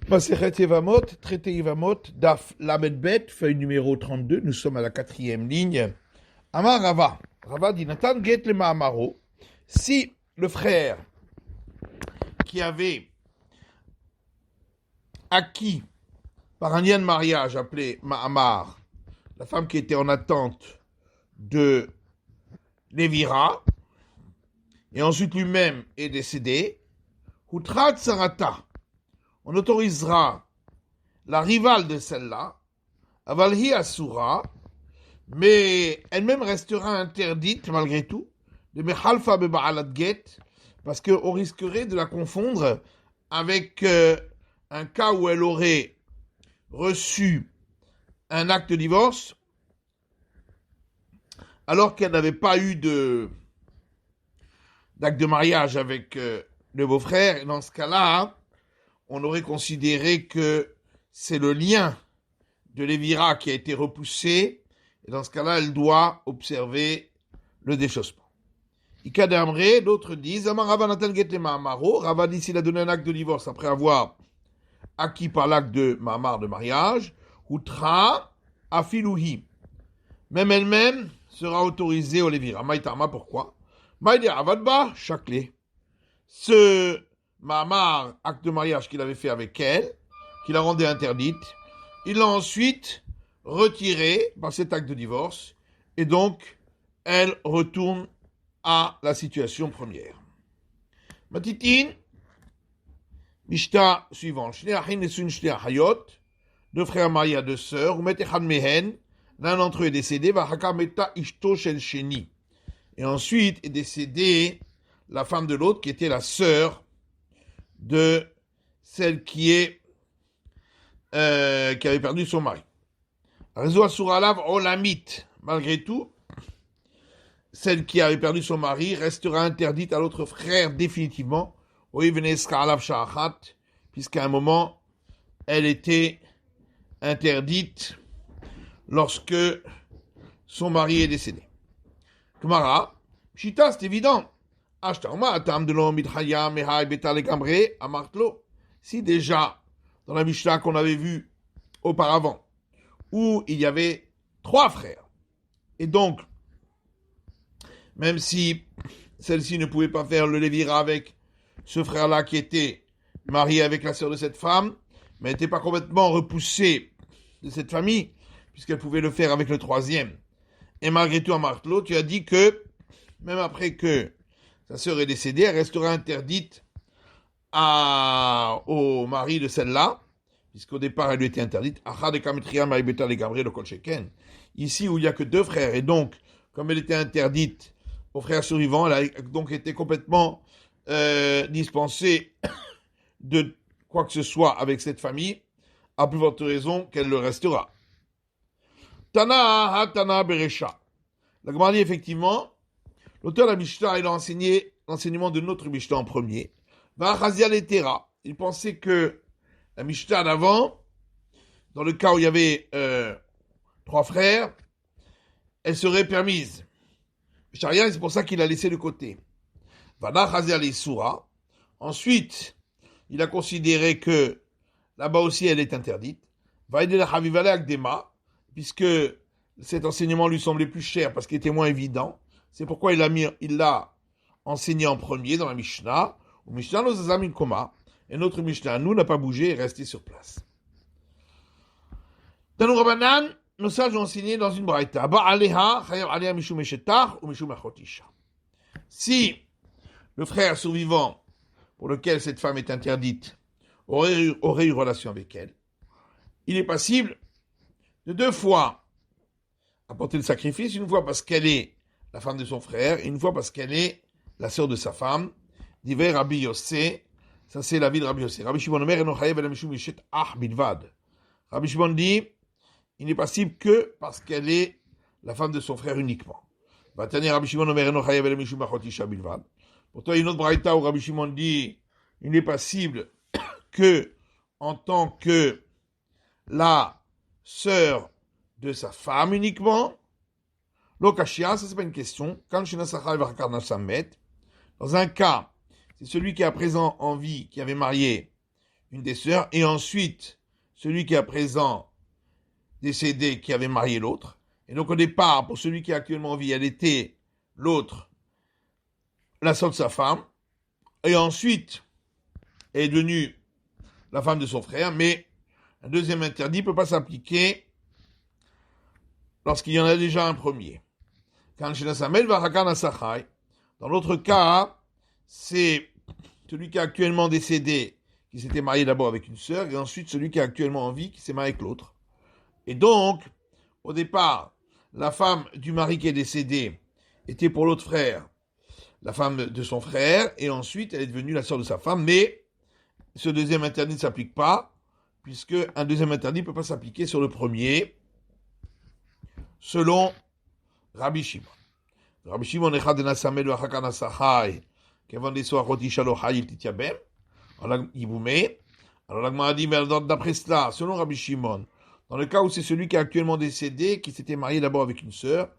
Masechet Yevamot, traité Yevamot, Daf Lamed Bet, feuille numéro 32, nous sommes à la 4e ligne. Amar Rava, Rava dit Nathan Get le Mahamaro, si le frère qui avait acquis par un lien de mariage appelé Mahamar, la femme qui était en attente de Lévira, et ensuite lui-même est décédé, Hutrat Sarata, on autorisera la rivale de celle-là, Avalhi Asura, mais elle-même restera interdite malgré tout, de Mechalfa Beba'alat Get, parce qu'on risquerait de la confondre avec un cas où elle aurait reçu un acte de divorce, alors qu'elle n'avait pas eu d'acte de mariage avec le beau-frère. Et dans ce cas-là, on aurait considéré que c'est le lien de Lévira qui a été repoussé, et dans ce cas-là, elle doit observer le déchaussement. Ika d'Amré, d'autres disent, Rava dit s'il a donné un acte de divorce après avoir acquis par l'acte de Mahamar de mariage, Outra Afilouhi. Même elle-même sera autorisée au Lévira. Maïtama, pourquoi? Maïdi Avadba, Chakle. Ce Mahamar, acte de mariage qu'il avait fait avec elle, qu'il a rendu interdite, il l'a ensuite retiré par cet acte de divorce, et donc elle retourne à la situation première. Matitin, Mishta suivant. Deux frères mariés à deux sœurs, l'un d'entre eux est décédé, et ensuite est décédée la femme de l'autre qui était la sœur de celle qui avait perdu son mari. Réseau Asuralav Olamit, malgré tout, celle qui avait perdu son mari restera interdite à l'autre frère définitivement, puisqu'à un moment, elle était interdite lorsque son mari est décédé. Kumara, Shita, c'est évident. Si déjà, dans la Mishnah qu'on avait vue auparavant, où il y avait 3 frères, et donc, même si celle-ci ne pouvait pas faire le Lévira avec ce frère-là qui était marié avec la sœur de cette femme, mais n'était pas complètement repoussée de cette famille, puisqu'elle pouvait le faire avec le 3e. Et malgré tout, à Martelot, tu as dit que, même après que sa sœur est décédée, elle restera interdite au mari de celle-là, puisqu'au départ, elle lui était interdite. Ici, où il n'y a que 2 frères, et donc, comme elle était interdite aux frères survivants, elle a donc été complètement dispensée de quoi que ce soit avec cette famille, à plus forte raison qu'elle le restera. Tana Hatana Beresha. La Gemara dit effectivement, l'auteur de la Mishnah, il a enseigné l'enseignement de notre Mishnah en premier. Vachazia Letera. Il pensait que la Mishnah d'avant, dans le cas où il y avait 3 frères, elle serait permise. Sharia, c'est pour ça qu'il a laissé de côté. Vachazia Lesura. Ensuite, il a considéré que là-bas aussi elle est interdite. Vaïdela Havivale Akdema, puisque cet enseignement lui semblait plus cher parce qu'il était moins évident. C'est pourquoi il l'a enseigné en premier dans la Mishnah. Ou Mishnah nos azamin koma. Et notre Mishnah, nous, n'a pas bougé et est resté sur place. Dans nos Rabbanan, nos sages ont enseigné dans une braïta. Si le frère survivant pour lequel cette femme est interdite aurait eu relation avec elle, il est passible de 2 fois apporter le sacrifice, une fois parce qu'elle est la femme de son frère, et une fois parce qu'elle est la sœur de sa femme. Diver Rabbi Yossé, ça c'est l'avis de Rabbi Yossé. Rabbi Shimon Omer, Rabbi Shimon dit, il n'est passible que parce qu'elle est la femme de son frère uniquement. Pourtant, il y a une autre braïta où Rabbi Shimon dit, il n'est passible que en tant que la sœur de sa femme uniquement. L'okashia, ça c'est pas une question. Dans un cas, c'est celui qui est à présent en vie, qui avait marié une des sœurs, et ensuite, celui qui est à présent décédé, qui avait marié l'autre. Et donc, au départ, pour celui qui est actuellement en vie, elle était l'autre, la sœur de sa femme, et ensuite, elle est devenue la femme de son frère, mais un deuxième interdit ne peut pas s'appliquer lorsqu'il y en a déjà un premier. Dans l'autre cas, c'est celui qui est actuellement décédé, qui s'était marié d'abord avec une sœur, et ensuite celui qui est actuellement en vie, qui s'est marié avec l'autre. Et donc, au départ, la femme du mari qui est décédé était pour l'autre frère la femme de son frère, et ensuite elle est devenue la sœur de sa femme, mais ce deuxième interdit ne s'applique pas, puisque un deuxième interdit ne peut pas s'appliquer sur le premier, selon Rabbi Shimon. Rabbi Shimon echad nasamed v'achakar nasachai, kevan deso achotisha lo hayil titiabem, alors la Gemara dit, mais d'après cela, selon Rabbi Shimon, dans le cas où c'est celui qui est actuellement décédé, qui s'était marié d'abord avec une sœur,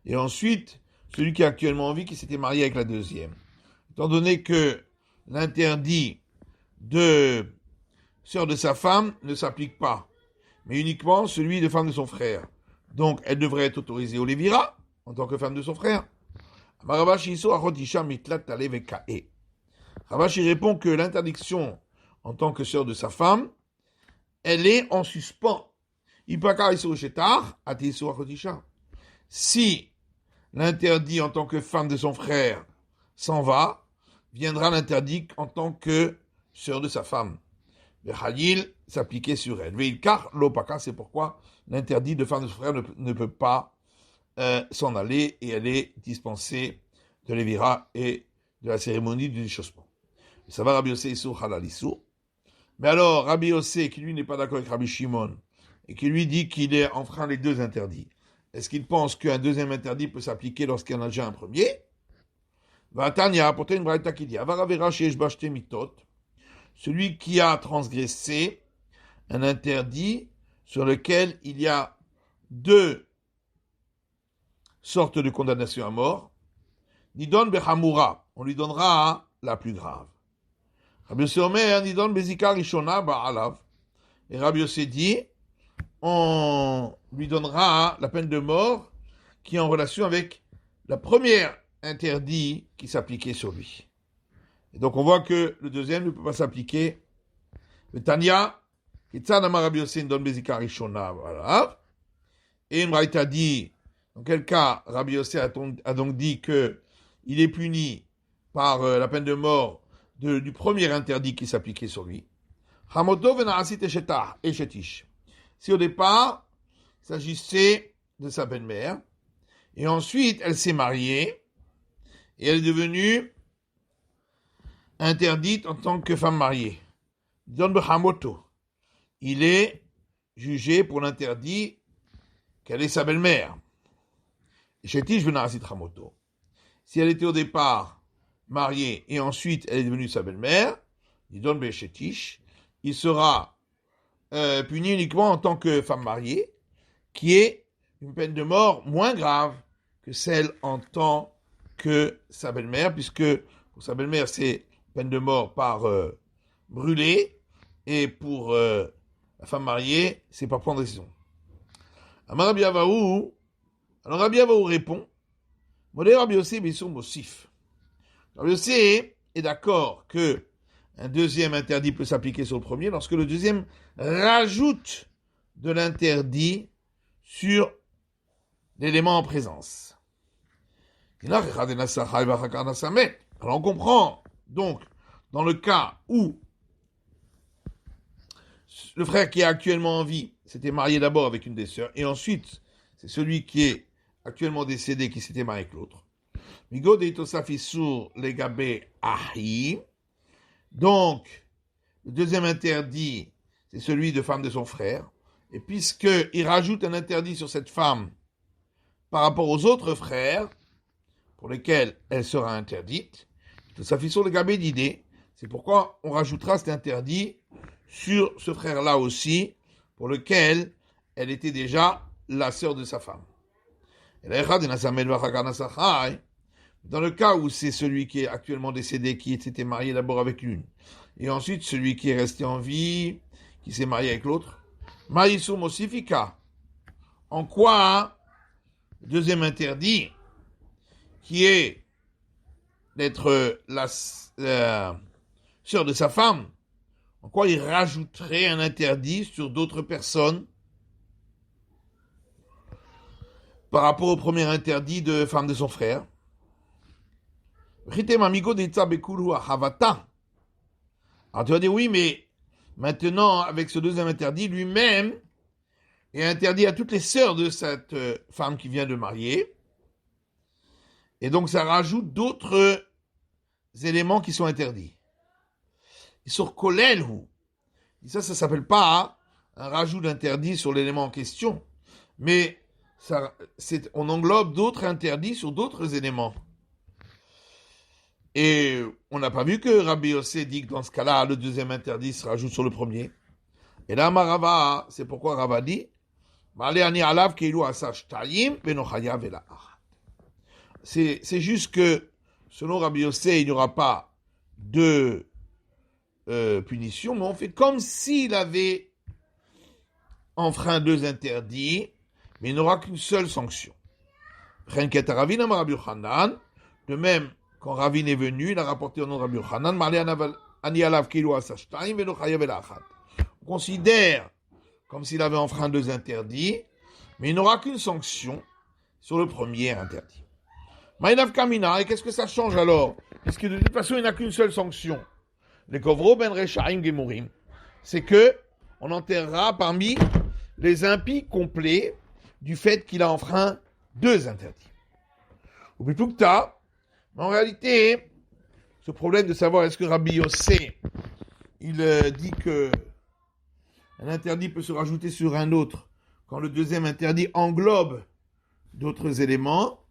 et ensuite celui qui est actuellement en vie, qui s'était marié avec la deuxième. Étant donné que l'interdit de sœur de sa femme ne s'applique pas, mais uniquement celui de femme de son frère. Donc, elle devrait être autorisée au Lévira, en tant que femme de son frère. Ravashi répond que l'interdiction en tant que sœur de sa femme, elle est en suspens. Si l'interdit en tant que femme de son frère s'en va, viendra l'interdit en tant que sœur de sa femme. Le Khalil s'appliquait sur elle. Veilkar l'opaka, c'est pourquoi l'interdit de femme de son frère ne peut pas s'en aller, et elle est dispensée de l'évira et de la cérémonie du déchaussement. Ça va Rabbi Yossé Issou Halal Issou. Mais alors, Rabbi Yossé, qui lui n'est pas d'accord avec Rabbi Shimon, et qui lui dit qu'il est enfreint les deux interdits, est-ce qu'il pense qu'un deuxième interdit peut s'appliquer lorsqu'il y en a déjà un premier? Vatan, il a apporté une braïta qui dit Avaravera sheyesh ba shte mitot, celui qui a transgressé un interdit sur lequel il y a deux sortes de condamnation à mort, Nidon behamura, on lui donnera la plus grave. Rabbi Yossé Omer, Nidon bezika rishona ba'alav. Et Rabbi Yossé dit, on lui donnera la peine de mort qui est en relation avec la première interdit qui s'appliquait sur lui. Et donc on voit que le deuxième ne peut pas s'appliquer. Le Tanya, Kitzanama Rabbi Yossé Nidon bezika rishona ba'alav. Et une braïta dit, dans quel cas Rabbi Yossé a donc dit que il est puni par la peine de mort du premier interdit qui s'appliquait sur lui. Si au départ, il s'agissait de sa belle-mère, et ensuite elle s'est mariée, et elle est devenue interdite en tant que femme mariée. Il est jugé pour l'interdit qu'elle est sa belle-mère. Si elle était au départ mariée et ensuite elle est devenue sa belle-mère, il sera puni uniquement en tant que femme mariée, qui est une peine de mort moins grave que celle en tant que sa belle-mère, puisque pour sa belle-mère c'est peine de mort par brûlé, et pour la femme mariée c'est par prendre décision. Alors Rabbi Avaou répond, Rabbi Yossé est d'accord que un deuxième interdit peut s'appliquer sur le premier lorsque le deuxième rajoute de l'interdit sur l'élément en présence. Alors on comprend donc dans le cas où le frère qui est actuellement en vie s'était marié d'abord avec une des sœurs, et ensuite c'est celui qui est actuellement décédé qui s'était marié avec l'autre. Donc, le deuxième interdit, c'est celui de femme de son frère. Et puisqu'il rajoute un interdit sur cette femme par rapport aux autres frères, pour lesquels elle sera interdite, c'est pourquoi on rajoutera cet interdit sur ce frère-là aussi, pour lequel elle était déjà la sœur de sa femme. Dans le cas où c'est celui qui est actuellement décédé, qui s'était marié d'abord avec l'une, et ensuite celui qui est resté en vie, qui s'est marié avec l'autre, Maïsum Osifika. En quoi, le deuxième interdit, qui est d'être la sœur de sa femme, en quoi il rajouterait un interdit sur d'autres personnes par rapport au premier interdit de femme de son frère. Alors tu vas dire oui, mais maintenant, avec ce deuxième interdit, lui-même est interdit à toutes les sœurs de cette femme qui vient de marier. Et donc ça rajoute d'autres éléments qui sont interdits. Et sur Kolelhu, ça s'appelle pas un rajout d'interdit sur l'élément en question, mais on englobe d'autres interdits sur d'autres éléments. Et on n'a pas vu que Rabbi Yossé dit que dans ce cas-là, le deuxième interdit se rajoute sur le premier. Et là, Rava, c'est pourquoi Rava dit c'est juste que, selon Rabbi Yossé, il n'y aura pas de punition, mais on fait comme s'il avait enfreint deux interdits, mais il n'aura qu'une seule sanction. De même, quand Ravin est venu, il a rapporté au nom de Rabbi Yochanan, on considère comme s'il avait enfreint deux interdits, mais il n'aura qu'une sanction sur le premier interdit. Maïnav Kamina, et qu'est-ce que ça change alors? Puisque de toute façon, il n'a qu'une seule sanction. Les Kovro ben Rechaim Gemurim, c'est que on enterrera parmi les impies complets du fait qu'il a enfreint deux interdits. Ou plutôt que ça, en réalité, ce problème de savoir est-ce que Rabbi Yossé, il dit que un interdit peut se rajouter sur un autre quand le deuxième interdit englobe d'autres éléments.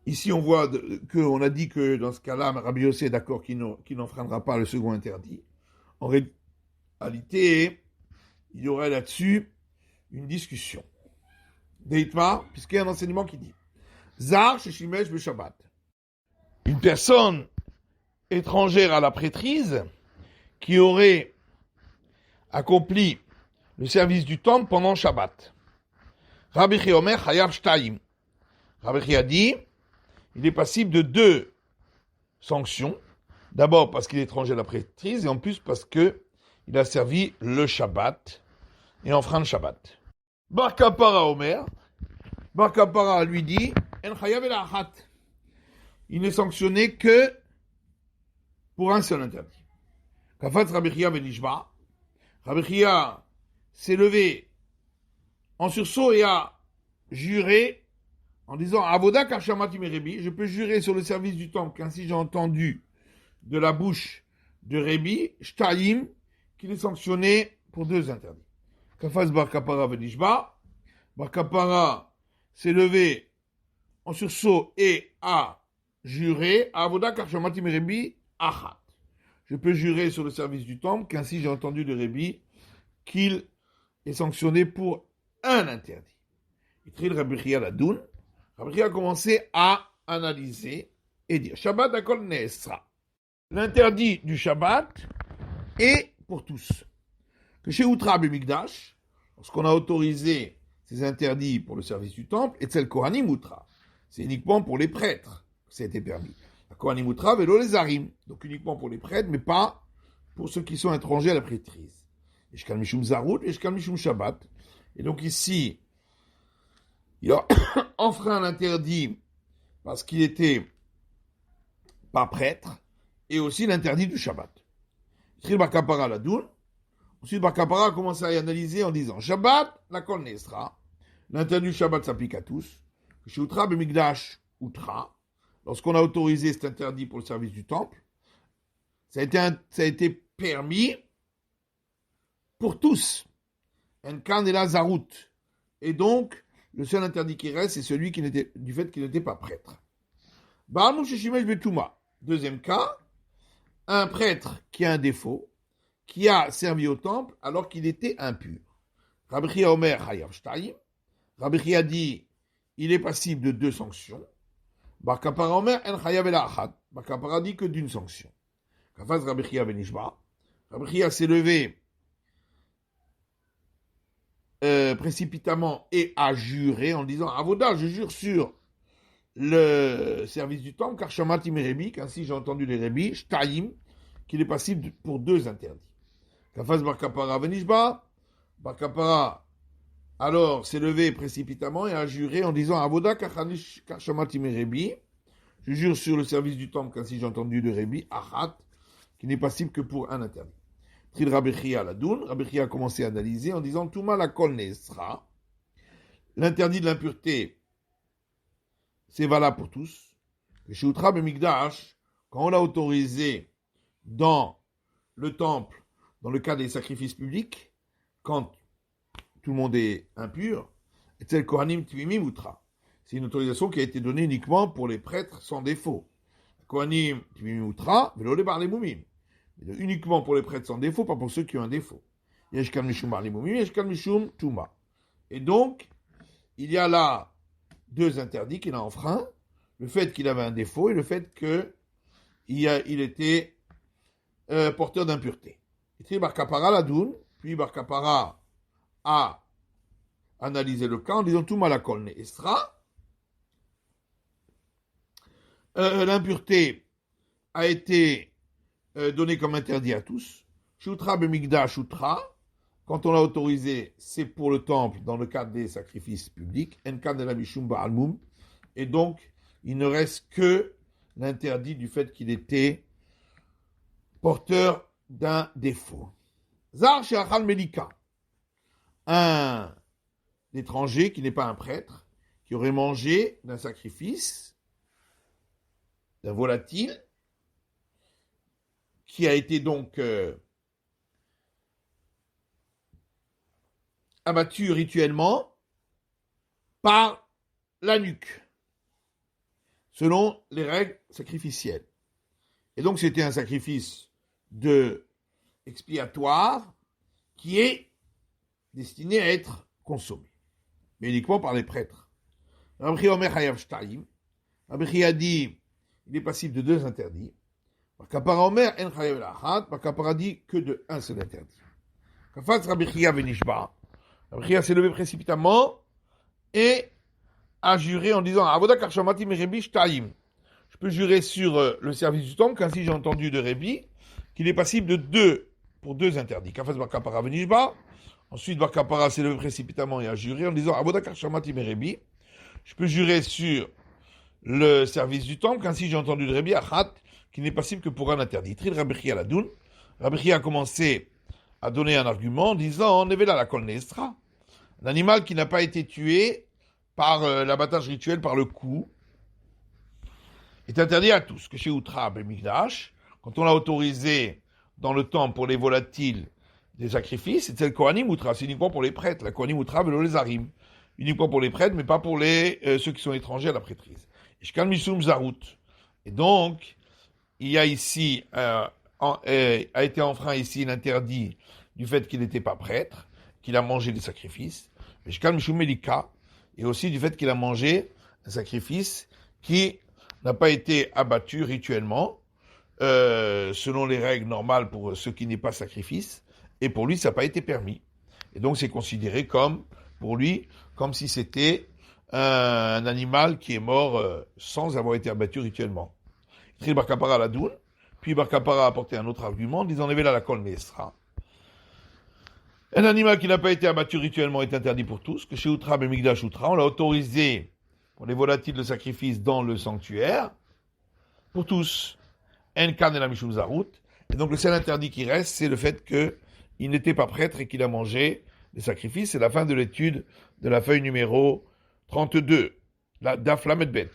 Ici, on voit qu'on a dit que dans ce cas-là, Rabbi Yossé est d'accord qu'il n'enfreindra pas le second interdit. En réalité, il y aurait là-dessus une discussion. Deitma, puisqu'il y a un enseignement qui dit Zar Sheshimesh be Shabbat. Une personne étrangère à la prêtrise qui aurait accompli le service du temple pendant Shabbat. Rabbi Chia Omer Chayav Shtaim. Rabbi Chia dit, il est passible de deux sanctions. D'abord parce qu'il est étranger à la prêtrise et en plus parce que il a servi le Shabbat et enfreint le Shabbat. Bar Kapara Omer. Bar Kapara lui dit, En Chayav el Achat. Il n'est sanctionné que pour un seul interdit. Kafat Rabbi Chia Benishba. Rabbi Chia s'est levé en sursaut et a juré en disant Avoda Kashamati Merebi, je peux jurer sur le service du temple qu'ainsi j'ai entendu de la bouche de Rebi, Shtaim, qu'il est sanctionné pour deux interdits. Kafas Bar Kapara Benishba. Bar Kapara s'est levé en sursaut et a juré Avoda Kashamati Merebi Achat. Je peux jurer sur le service du temple qu'ainsi j'ai entendu de Rebi qu'il est sanctionné pour un interdit. Il trie Rabbi Chia Ladoun. Rabbi Chia a commencé à analyser et dire Shabbat Akol Neesra. L'interdit du Shabbat est pour tous. Que chez Outra Bemikdash, lorsqu'on a autorisé ces interdits pour le service du temple, et Tzel Kohanim Outra, c'est uniquement pour les prêtres que ça a été permis. Kohanim Outra Velo les Arim, donc uniquement pour les prêtres, mais pas pour ceux qui sont étrangers à la prêtrise. Eshkal Mishum Zarut, Eshkal Mishum Shabbat. Et donc ici, il a enfreint l'interdit parce qu'il était pas prêtre, et aussi l'interdit du Shabbat. Tril Bar Kapara Ladoun. Ensuite, Bar Kapara a commencé à y analyser en disant Shabbat, la Kol Nesra. L'interdit du Shabbat s'applique à tous. Chez Outra Bemikdash Outra. Lorsqu'on a autorisé cet interdit pour le service du temple, ça a été permis pour tous. Enkan et la Zarut. Et donc, le seul interdit qui reste, c'est celui du fait qu'il n'était pas prêtre. Barnou Sheshimesh Betuma. Deuxième cas, un prêtre qui a un défaut, qui a servi au temple alors qu'il était impur. Rabbi Chia Omer Chayav Shtaim. Rabbi Chia dit, il est passible de deux sanctions. Bar Kapara Omer, En Chayav Ela Achat. Bar Kapara dit que d'une sanction. Kafaz Rabbi Chia Benishba. Rabbi Chia s'est levé précipitamment et a juré en disant Avoda, je jure sur le service du temple, car Shamati Merebi, qu'ainsi j'ai entendu les Rebi, Shtaim, qu'il est passible pour 2 interdits. Kafaz Bar Kapara Benishba. Bar Kapara alors s'est levé précipitamment et a juré en disant Avoda Kachamati Merebi, je jure sur le service du temple qu'ainsi j'ai entendu de Rebi, Achat, qui n'est passible que pour un interdit. Tril Rabbi Chia Ladoun, Rabbi Chia a commencé à analyser en disant Touma la kol neesra, l'interdit de l'impureté, c'est valable pour tous. Le Sheutra Bemikdash, quand on l'a autorisé dans le temple, dans le cas des sacrifices publics, quand tout le monde est impur, c'est une autorisation qui a été donnée uniquement pour les prêtres sans défaut. Kohanim Tvimim Utra, Velole Bar les Moumim. Uniquement pour les prêtres sans défaut, pas pour ceux qui ont un défaut. Yeshkal Mishum Bar les Moumim, Yeshkal Mishum Touma. Et donc, il y a là 2 interdits qu'il a enfreints, le fait qu'il avait un défaut et le fait qu'il était porteur d'impureté. Et Bar Kapara Ladoun, puis Bar Kapara a analysé le cas en disant tout malakol neesra. L'impureté a été donnée comme interdit à tous. Shutra bemigdash shutra. Quand on l'a autorisé, c'est pour le temple dans le cadre des sacrifices publics. Enkan de la mishum ba'almum. Et donc, il ne reste que l'interdit du fait qu'il était porteur d'un défaut. Zar she'achal melika. Un étranger qui n'est pas un prêtre, qui aurait mangé d'un sacrifice, d'un volatile, qui a été donc abattu rituellement par la nuque, selon les règles sacrificielles. Et donc c'était un sacrifice expiatoire qui est destiné à être consommé, mais uniquement par les prêtres. Rabbi Chia Omer Chayav Shtaim. Rabbi Chia dit, il est passible de 2 interdits. Bar Kapara Omer En Chayav Achat. Bar Kapara dit que de un seul interdit. Kafaz Rabbi Chia Benishba. Rabbi Chia s'est levé précipitamment et a juré en disant Avoda Kachamati Merebi Shtaim. Je peux jurer sur le service du temple qu'ainsi j'ai entendu de Rebi qu'il est passible de 2 interdits. Kafaz Bar Kapara Benishba. Ensuite, Bar Kapara s'est levé précipitamment et a juré en disant Avoda Kachamati Merebi. Je peux jurer sur le service du temple qu'ainsi j'ai entendu de Rebi Achat, qui n'est passible que pour un interdit. Tril Rabbi Chia Ladoun. Rabbi Chia a commencé à donner un argument en disant Nevela la kol neesra. Un animal qui n'a pas été tué par l'abattage rituel par le coup est interdit à tous. Que chez Outra Bemikdash, quand on l'a autorisé dans le temple pour les volatiles des sacrifices, c'est le Kohanim Outra, c'est uniquement pour les prêtres. La Kohanim Outra veut les Arim. Uniquement pour les prêtres, mais pas pour ceux qui sont étrangers à la prêtrise. Ishkan Mishum Zarut. Et donc, il y a ici, a été enfreint ici l'interdit du fait qu'il n'était pas prêtre, qu'il a mangé des sacrifices. Ishkan Mishum Melika. Et aussi du fait qu'il a mangé un sacrifice qui n'a pas été abattu rituellement, selon les règles normales pour ce qui n'est pas sacrifice. Et pour lui, ça n'a pas été permis. Et donc, c'est considéré comme, pour lui, comme si c'était un animal qui est mort sans avoir été abattu rituellement. Tril Bar Kapara Ladoun, puis Bar Kapara a apporté un autre argument, disant Nevela la kol neesra. Un animal qui n'a pas été abattu rituellement est interdit pour tous, que chez Outra Bemikdash Outra, on l'a autorisé pour les volatiles de sacrifice dans le sanctuaire, pour tous. En kan la mishum zarut. Et donc le seul interdit qui reste, c'est le fait qu'il n'était pas prêtre et qu'il a mangé des sacrifices. C'est la fin de l'étude de la feuille numéro 32, la Daf Lamed Bet.